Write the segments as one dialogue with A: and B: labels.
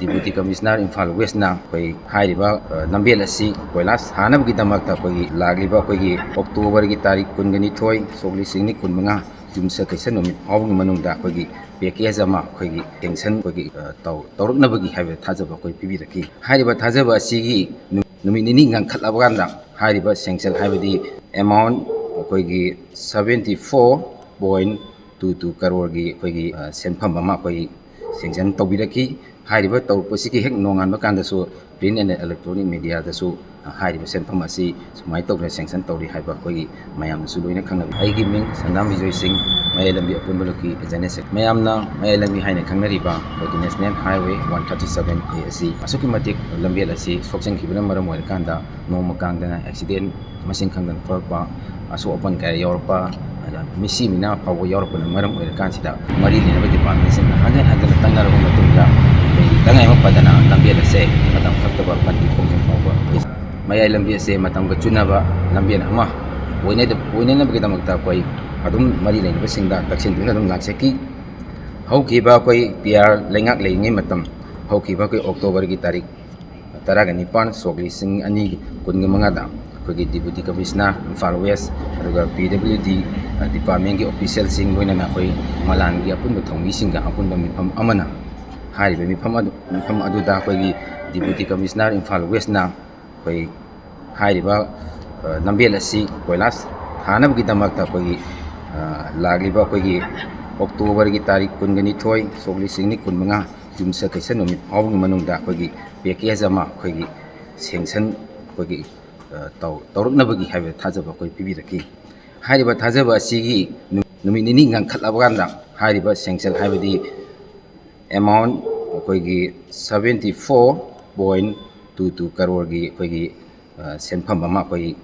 A: Deputy Commissioner Imphal West na koi hairiba lambel asi koilas hanabgidamata koi lagliba koi October gi tarik 22 sogli singni 15 jumsa kaisa nomit awgi manungda koi package ama koi tension koi tawruknabagi haiba thajaba koi pibiraki hairiba thajaba asigi numit nini ngang khatlabganda hairiba sanction haibadi amount koi gi 74.22 crore gi koi senpham ama koi sanction tawbiraki hairiba tawpasigi hek nongan bakandasu print and electronic media dasu hairiba senpham asi sumai tawre sanction tawri haiba koi mayam su loina khangnabi aigi ming Sandam Vijay Singh Mayalambi Apunbaloki Janese mayamna Mayalambi haina khangnariba koi National Highway 137 asi asuki matik lambi asi sokchang khibana maram oil kanda noma kangdana accident masing khangdan farpa asu open kaya yorpa misi mina pawo yorpa maram oil kansida mari lena department sing hadan tangar ba matunda dangai ma padana lambi ase matam khaktaba pandi khongjang pawa mayai lambi ase matam ga chunaba lambi ama oine na bigdamakta koi adum mari lena singda taksin duna dum lakseki haukiba koi PR lengak leinge matam haukiba koi October gi tarik 19 sogli sing ani kunga mangada koi Deputy Commissioner Imphal West aduga PWD department gi official sing loina na koi malan gi apun thongmi singa apun mifam amana hariba mifam aduda koi Deputy Commissioner Imphal West na koi hariba lambel asi koilas hanabgi damakta koi lagliba koi October gi tarik 22 sogli singni 15 jumsa kaisa nomit awgi manungda koi package ama koi sanction koi tawruknabagi haiba thajaba koi pibiraki hairiba thajaba asigi numit nini ngang khatlabganda hairiba sanction haibadi amount koi gi 74.22 crore gi koi senpham ama koi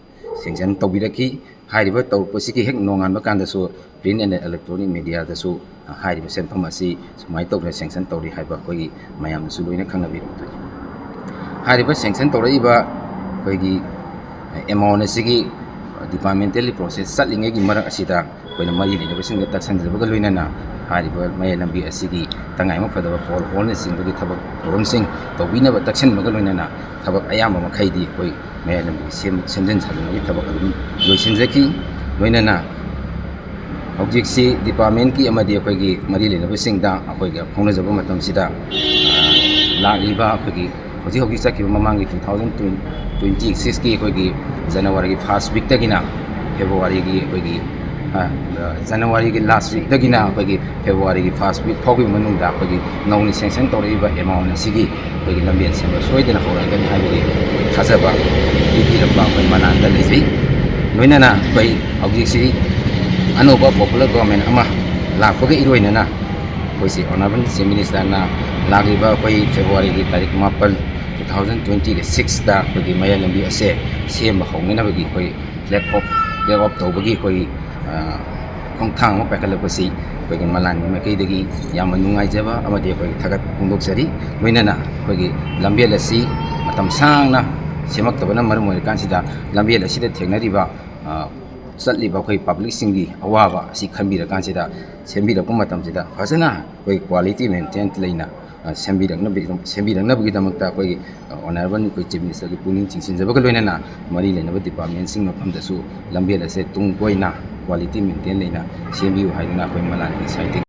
A: sanction tawbiraki hairiba tawpasigi hek nongan bakandasu print and electronic media dasu hairiba senpham asi sumai tawre sanction tawri haiba koi mayam su loina khangnabi hairiba sanction tawraiba koi amount asigi departmental process satlinge gi marak asida koina mari lena sing taksanjaba loinana hariba mayalambi asigi tangai ma fadaba pol hol singgi thabak forum sing tawbina ba taksan maga loinana thabak ayama makhaidi koi mayalambi semjen salungi thabak adum loisinjaki loinana objectsi department ki amadi koi gi mari lena singda akoi ga phongnajaba matam sida lagliba koi hoji sakki mamangi 2026 ki koi January ki first week tagina February ki koi January ki last week tagina koi February ki first week phogi manungda koi nauni sanction tawriba amount asigi koi lambian semba soidena horagani haibagi thajaba bibiraba koi mananda lejai loinana koi objectsi anoba popular government ama lakpaga iroinana koi si honorable chief minister na lagiba koi February ki tarik 4 2026 da koi mayalambi ase semba hongnabagi koi flag off tawbagi koi khongthang ma pakalapasi koi malan makai yam nungaijaba amadi koi thagat hongdoksari loinana koi lambel asi matam sangna semaktabana maram oi kansida lambel asida thengnariba satliba koi public singi awaba si khanbira kansida sembira matamsida fajana koi quality maintain leina sembiraknabagi damakta koi honorable koi chief minister ki puning chingsinjaba loinana mari lenaba department sing mafamdasu lambel ase tung koina quality maintain leina sembiu haiduna koi malan ki side